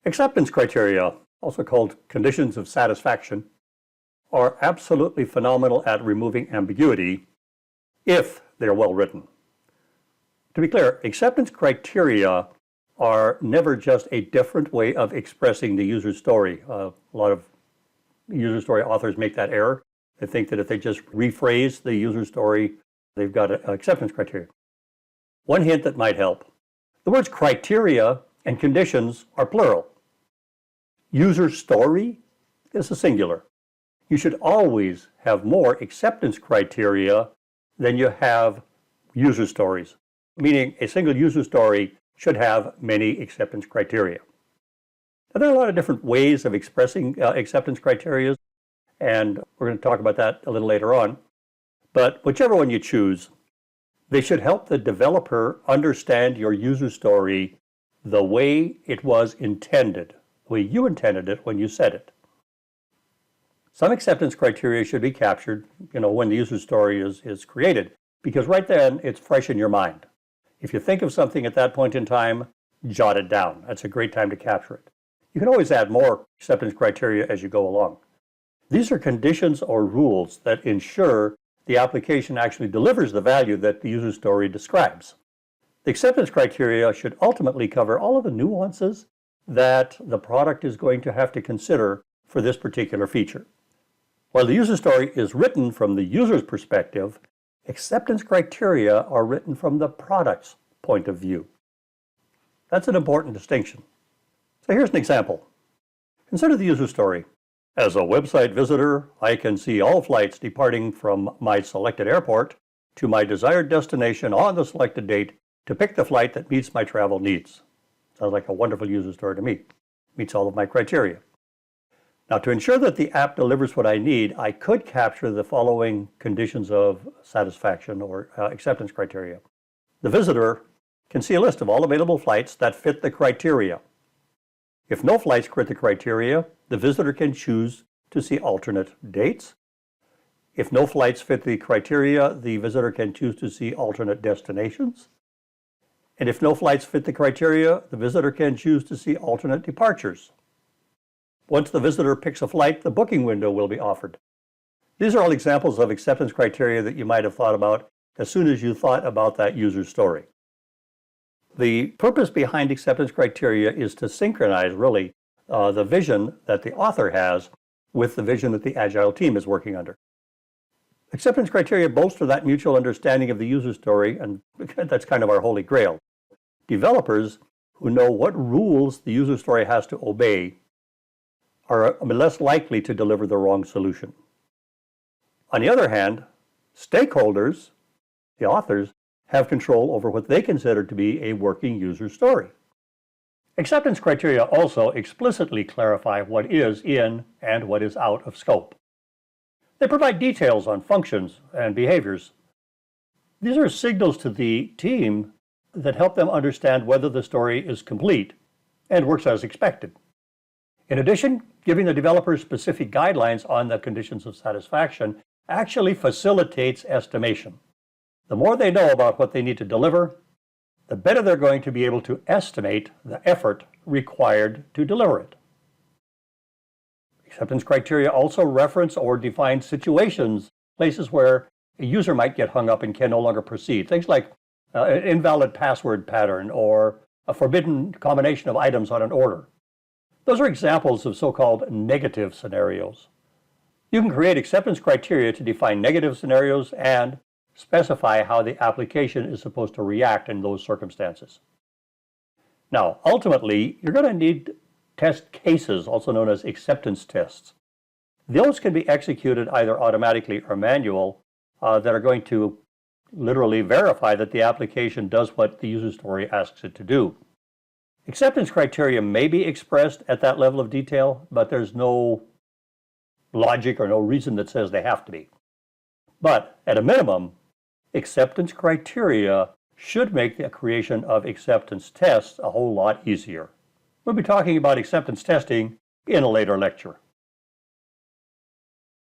Acceptance criteria, also called conditions of satisfaction, are absolutely phenomenal at removing ambiguity if they're well written. To be clear, acceptance criteria are never just a different way of expressing the user story. A lot of user story authors make that error. They think that if they just rephrase the user story, they've got an acceptance criteria. One hint that might help: the words criteria and conditions are plural. User story is a singular. You should always have more acceptance criteria than you have user stories, meaning a single user story should have many acceptance criteria. Now, there are a lot of different ways of expressing acceptance criteria, and we're going to talk about that a little later on. But whichever one you choose, they should help the developer understand your user story the way it was intended, the way you intended it when you said it. Some acceptance criteria should be captured, when the user story is created, because right then it's fresh in your mind. If you think of something at that point in time, jot it down. That's a great time to capture it. You can always add more acceptance criteria as you go along. These are conditions or rules that ensure the application actually delivers the value that the user story describes. The acceptance criteria should ultimately cover all of the nuances that the product is going to have to consider for this particular feature. While the user story is written from the user's perspective, acceptance criteria are written from the product's point of view. That's an important distinction. So here's an example. Consider the user story. As a website visitor, I can see all flights departing from my selected airport to my desired destination on the selected date to pick the flight that meets my travel needs. Sounds like a wonderful user story to me. Meets all of my criteria. Now, to ensure that the app delivers what I need, I could capture the following conditions of satisfaction or acceptance criteria. The visitor can see a list of all available flights that fit the criteria. If no flights fit the criteria, the visitor can choose to see alternate dates. If no flights fit the criteria, the visitor can choose to see alternate destinations. And if no flights fit the criteria, the visitor can choose to see alternate departures. Once the visitor picks a flight, the booking window will be offered. These are all examples of acceptance criteria that you might have thought about as soon as you thought about that user story. The purpose behind acceptance criteria is to synchronize, really, the vision that the author has with the vision that the Agile team is working under. Acceptance criteria bolster that mutual understanding of the user story, and that's kind of our holy grail. Developers who know what rules the user story has to obey are less likely to deliver the wrong solution. On the other hand, stakeholders, the authors, have control over what they consider to be a working user story. Acceptance criteria also explicitly clarify what is in and what is out of scope. They provide details on functions and behaviors. These are signals to the team that help them understand whether the story is complete and works as expected. In addition, giving the developers specific guidelines on the conditions of satisfaction actually facilitates estimation. The more they know about what they need to deliver, the better they're going to be able to estimate the effort required to deliver it. Acceptance criteria also reference or define situations, places where a user might get hung up and can no longer proceed. Things like an invalid password pattern or a forbidden combination of items on an order. Those are examples of so-called negative scenarios. You can create acceptance criteria to define negative scenarios and specify how the application is supposed to react in those circumstances. Now, ultimately, you're going to need test cases, also known as acceptance tests. Those can be executed either automatically or manual that are going to literally verify that the application does what the user story asks it to do. Acceptance criteria may be expressed at that level of detail, but there's no logic or no reason that says they have to be. But at a minimum, acceptance criteria should make the creation of acceptance tests a whole lot easier. We'll be talking about acceptance testing in a later lecture.